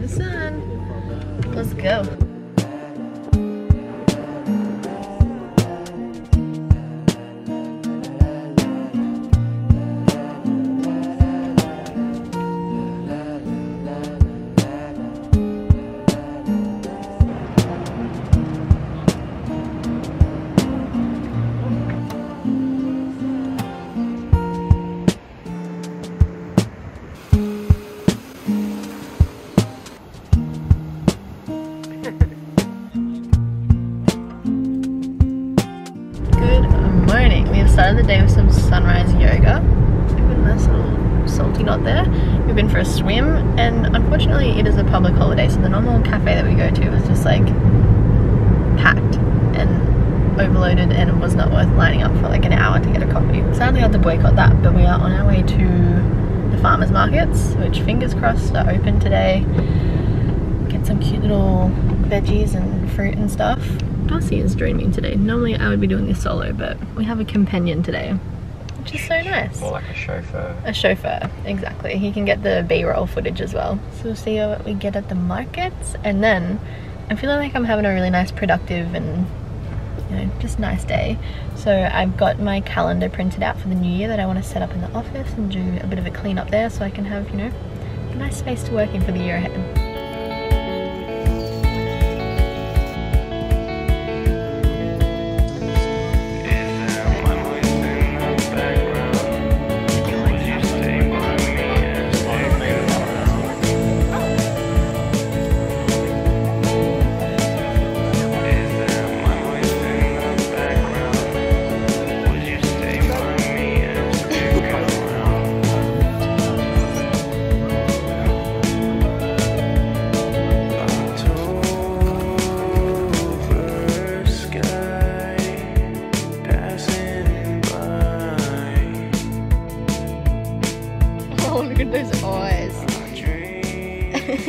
the sun. Let's go. Started the day with some sunrise yoga. We've got a nice little salty knot there. We've been for a swim, and unfortunately it is a public holiday, so the normal cafe that we go to was just like packed and overloaded, and it was not worth lining up for like an hour to get a coffee. Sadly I had to boycott that, but we are on our way to the farmers markets, which fingers crossed are open today. Get some cute little veggies and fruit and stuff. Darcy is dreaming today. Normally I would be doing this solo, but we have a companion today, which is so nice. More like a chauffeur. A chauffeur, exactly. He can get the B-roll footage as well. So we'll see what we get at the markets, and then I'm feeling like I'm having a really nice, productive and, you know, just nice day. So I've got my calendar printed out for the new year that I want to set up in the office and do a bit of a clean up there, so I can have, you know, a nice space to work in for the year ahead.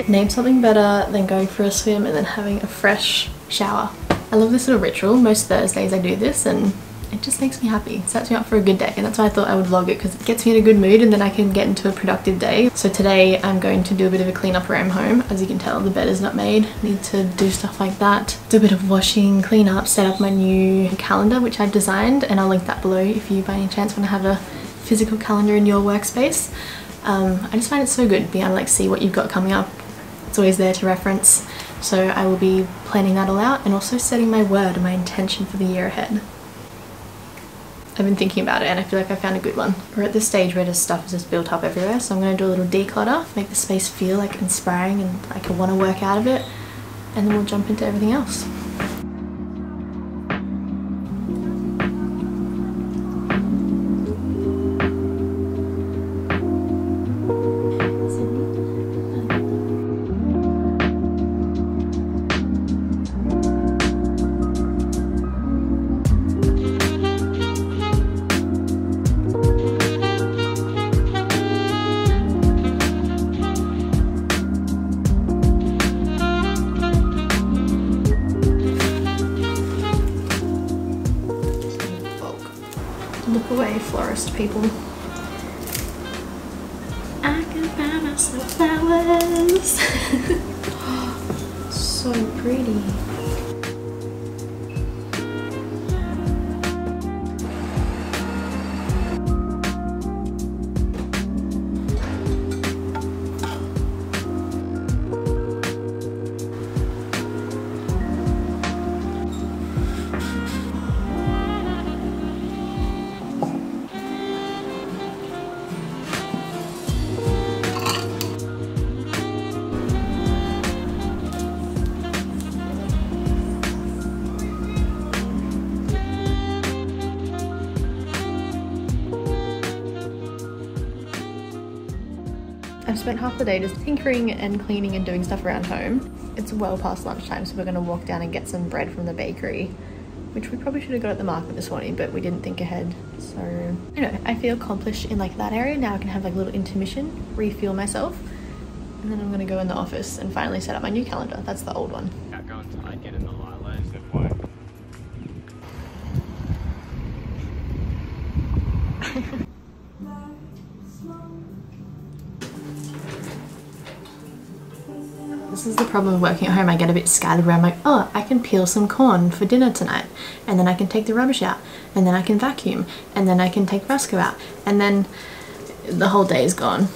Name something better than going for a swim and then having a fresh shower. I love this little ritual. Most Thursdays I do this and it just makes me happy. It sets me up for a good day, and that's why I thought I would vlog it, because it gets me in a good mood and then I can get into a productive day. So today I'm going to do a bit of a clean up around home. As you can tell, the bed is not made. Need to do stuff like that. Do a bit of washing, clean up, set up my new calendar which I've designed, and I'll link that below if you by any chance want to have a physical calendar in your workspace. I just find it so good being able to like see what you've got coming up. It's always there to reference, so I will be planning that all out and also setting my word and my intention for the year ahead. I've been thinking about it and I feel like I found a good one. We're at this stage where just stuff is just built up everywhere, so I'm going to do a little declutter, make the space feel like inspiring and like I want to work out of it, and then we'll jump into everything else. Look away, florist people. I can buy myself flowers. So pretty. I've spent half the day just tinkering and cleaning and doing stuff around home. It's well past lunchtime, so we're going to walk down and get some bread from the bakery, which we probably should have got at the market this morning, but we didn't think ahead. So, you know, I feel accomplished in like that area. Now I can have like a little intermission, refuel myself, and then I'm going to go in the office and finally set up my new calendar. That's the old one. I get in the highlights that way. This is the problem of working at home. I get a bit scattered where I'm like, oh, I can peel some corn for dinner tonight, and then I can take the rubbish out, and then I can vacuum, and then I can take Roscoe out, and then the whole day is gone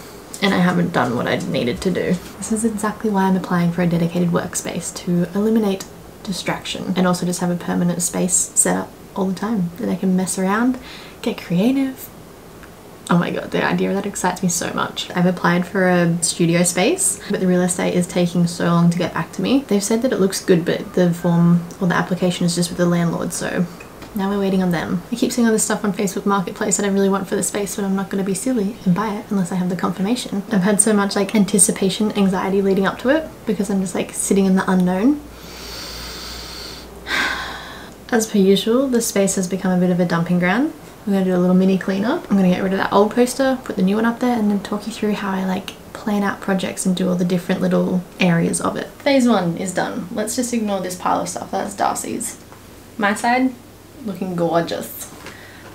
and I haven't done what I needed to do. This is exactly why I'm applying for a dedicated workspace, to eliminate distraction and also just have a permanent space set up all the time that I can mess around, get creative. Oh my god, the idea of that excites me so much. I've applied for a studio space, but the real estate is taking so long to get back to me. They've said that it looks good, but the form or the application is just with the landlord, so now we're waiting on them. I keep seeing all this stuff on Facebook Marketplace that I really want for the space, but I'm not going to be silly and buy it unless I have the confirmation. I've had so much like anticipation anxiety leading up to it because I'm just like sitting in the unknown. As per usual, the space has become a bit of a dumping ground. I'm going to do a little mini cleanup. I'm going to get rid of that old poster, put the new one up there, and then talk you through how I like plan out projects and do all the different little areas of it. Phase 1 is done. Let's just ignore this pile of stuff. That's Darcy's. My side, looking gorgeous.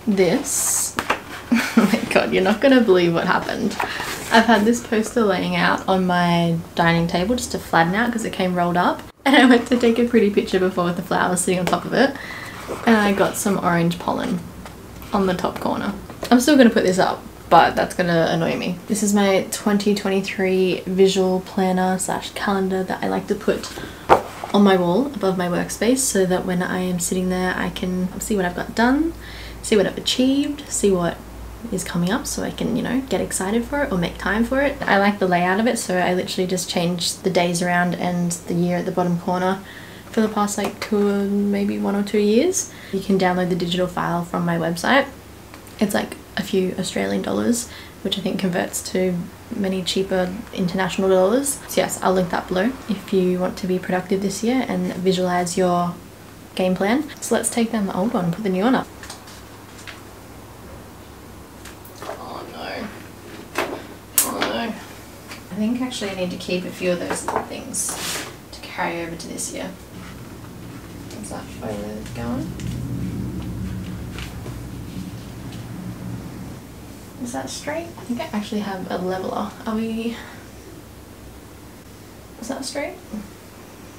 This, oh my god, you're not going to believe what happened. I've had this poster laying out on my dining table just to flatten out because it came rolled up. And I went to take a pretty picture before with the flowers sitting on top of it. And I got some orange pollen on the top corner. I'm still going to put this up, but that's going to annoy me. This is my 2023 visual planner / calendar that I like to put on my wall above my workspace so that when I am sitting there I can see what I've got done, see what I've achieved, see what is coming up so I can, you know, get excited for it or make time for it. I like the layout of it, so I literally just changed the days around and the year at the bottom corner for the past like maybe 1 or 2 years. You can download the digital file from my website. It's like a few Australian dollars, which I think converts to many cheaper international dollars. So yes, I'll link that below if you want to be productive this year and visualize your game plan. So let's take down the old one and put the new one up. Oh no. Oh no. I think actually I need to keep a few of those little things to carry over to this year. Is that where it's going? Is that straight? I think I actually have a leveler. Are we... Is that straight?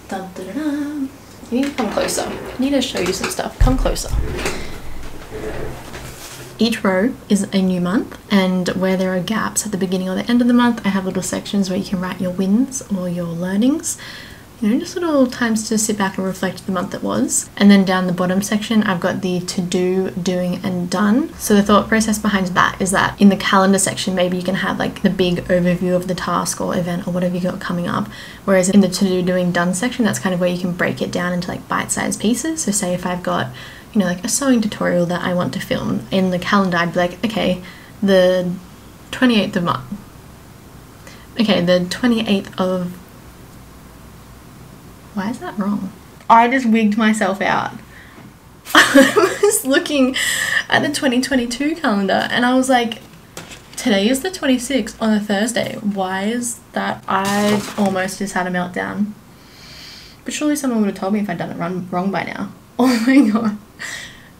Dun, dun, dun, dun. You need to come closer. I need to show you some stuff. Come closer. Each row is a new month, and where there are gaps at the beginning or the end of the month, I have little sections where you can write your wins or your learnings. You know, just little times to sit back and reflect the month that was. And then down the bottom section, I've got the to do, doing, and done. So the thought process behind that is that in the calendar section, maybe you can have like the big overview of the task or event or whatever you got coming up. Whereas in the to do, doing, done section, that's kind of where you can break it down into like bite-sized pieces. So say if I've got, you know, like a sewing tutorial that I want to film in the calendar, I'd be like, okay, the 28th of March. Okay, the 28th of... Why is that wrong? I just wigged myself out. I was looking at the 2022 calendar and I was like, today is the 26th on a Thursday. Why is that? I almost just had a meltdown. But surely someone would have told me if I'd done it wrong by now. Oh my god.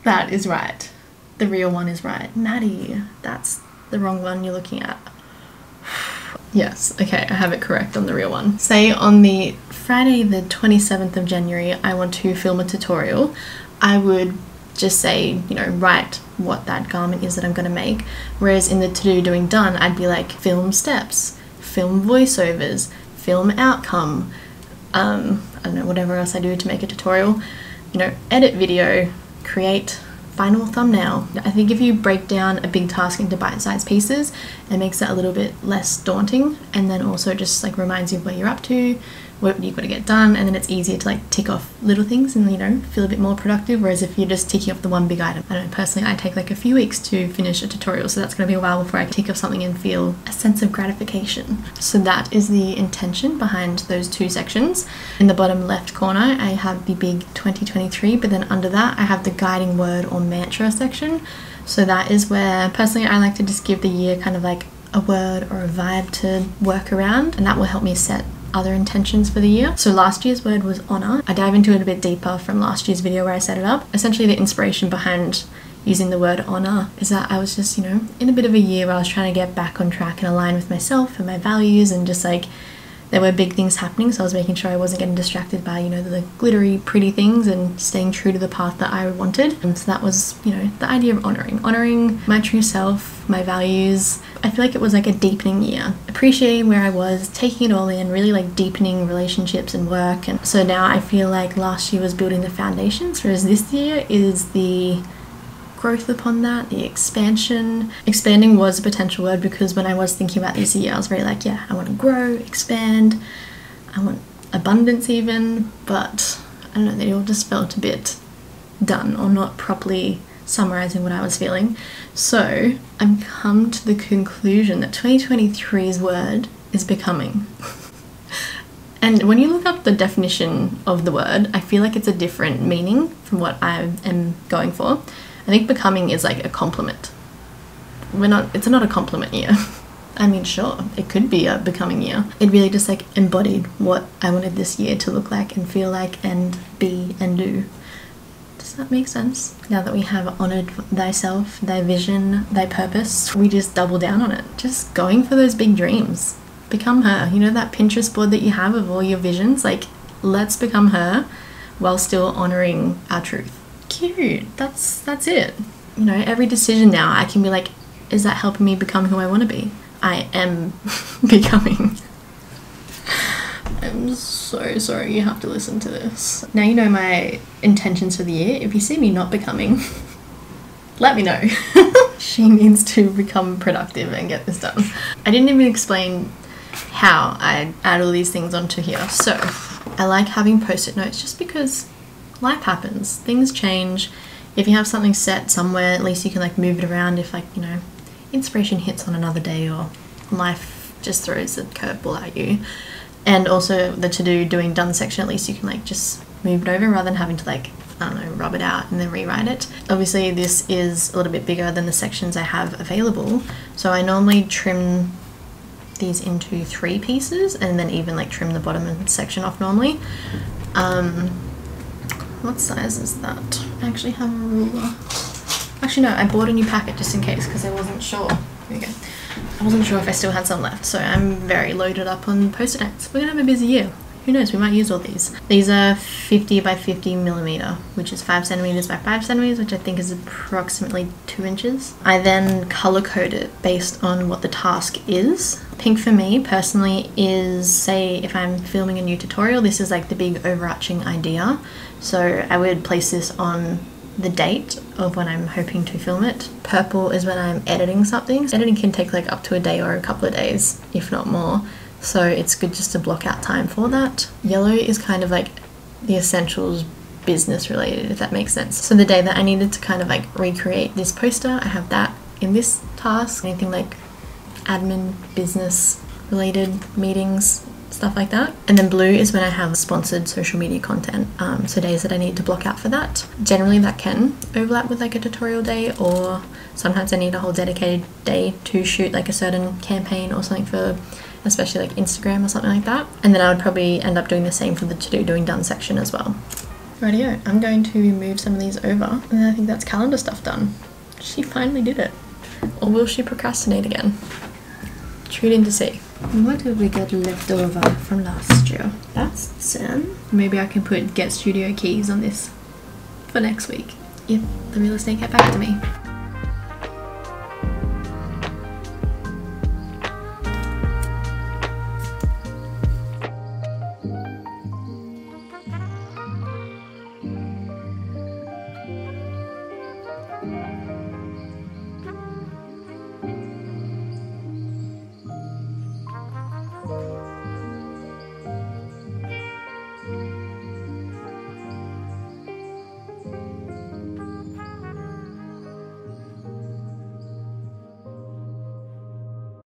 That is right. The real one is right. Maddy, that's the wrong one you're looking at. Yes, okay, I have it correct on the real one. Say on the Friday the 27th of January I want to film a tutorial, I would just say, you know, write what that garment is that I'm going to make. Whereas in the to do, doing, done, I'd be like film steps, film voiceovers, film outcome, I don't know, whatever else I do to make a tutorial, you know, edit video, create final thumbnail. I think if you break down a big task into bite-sized pieces, it makes it a little bit less daunting, and then also just like reminds you of where you're up to, what you've got to get done, and then it's easier to like tick off little things and, you know, feel a bit more productive. Whereas if you're just ticking off the one big item, I don't know, personally I take like a few weeks to finish a tutorial, so that's going to be a while before I can tick off something and feel a sense of gratification. So that is the intention behind those two sections. In the bottom left corner I have the big 2023, but then under that I have the guiding word or mantra section. So that is where personally I like to just give the year kind of like a word or a vibe to work around, and that will help me set other intentions for the year. So last year's word was honor. I dive into it a bit deeper from last year's video where I set it up. Essentially the inspiration behind using the word honor is that I was just, you know, in a bit of a year where I was trying to get back on track and align with myself and my values and just like there were big things happening, so I was making sure I wasn't getting distracted by, you know, the glittery pretty things, and staying true to the path that I wanted. And so that was, you know, the idea of honoring my true self, my values. I feel like it was like a deepening year, appreciating where I was, taking it all in, really like deepening relationships and work. And so now I feel like last year was building the foundations, whereas this year is the growth upon that, the expansion. Expanding was a potential word, because when I was thinking about this year, I was very like, yeah, I want to grow, expand, I want abundance even, but I don't know, they all just felt a bit done, or not properly summarizing what I was feeling. So I've come to the conclusion that 2023's word is becoming. And when you look up the definition of the word, I feel like it's a different meaning from what I am going for. I think becoming is like a compliment. It's not a compliment year. I mean, sure, it could be a becoming year. It really just like embodied what I wanted this year to look like and feel like and be and do. Does that make sense? Now that we have honored thyself, thy vision, thy purpose, we just double down on it. Just going for those big dreams. Become her. You know that Pinterest board that you have of all your visions? Like, let's become her while still honoring our truth. Cute. That's it. You know, every decision now I can be like, is that helping me become who I want to be? I am becoming. I'm so sorry you have to listen to this. Now you know my intentions for the year. If you see me not becoming, let me know. She needs to become productive and get this done. I didn't even explain how I add all these things onto here. So I like having post-it notes just because life happens, things change. If you have something set somewhere, at least you can like move it around if like, you know, inspiration hits on another day or life just throws a curveball at you. And also the doing done section, at least you can like just move it over rather than having to like, I don't know, rub it out and then rewrite it. Obviously this is a little bit bigger than the sections I have available, so I normally trim these into 3 pieces and then even like trim the bottom section off normally. What size is that? I actually have a ruler. Actually no, I bought a new packet just in case because I wasn't sure. Here we go. I wasn't sure if I still had some left, so I'm very loaded up on post-it notes. We're gonna have a busy year. Who knows, we might use all these. These are 50 by 50 millimeter, which is 5 centimeters by 5 centimeters, which I think is approximately 2 inches. I then color code it based on what the task is. Pink for me personally is, say if I'm filming a new tutorial, this is like the big overarching idea. So I would place this on the date of when I'm hoping to film it. Purple is when I'm editing something. Editing can take like up to a day or a couple of days, if not more. So it's good just to block out time for that. Yellow is kind of like the essentials business related, if that makes sense. So the day that I needed to kind of like recreate this poster, I have that in this task. Anything like admin, business related meetings, stuff like that. And then blue is when I have sponsored social media content, so days that I need to block out for that. Generally that can overlap with like a tutorial day, or sometimes I need a whole dedicated day to shoot like a certain campaign or something for especially like Instagram or something like that. And then I would probably end up doing the same for the doing done section as well. Rightio, I'm going to move some of these over, and then I think that's calendar stuff done. She finally did it. Or will she procrastinate again? Tune in to see. What did we get left over from last year? That's Sam. Maybe I can put get studio keys on this for next week if the real estate get back to me.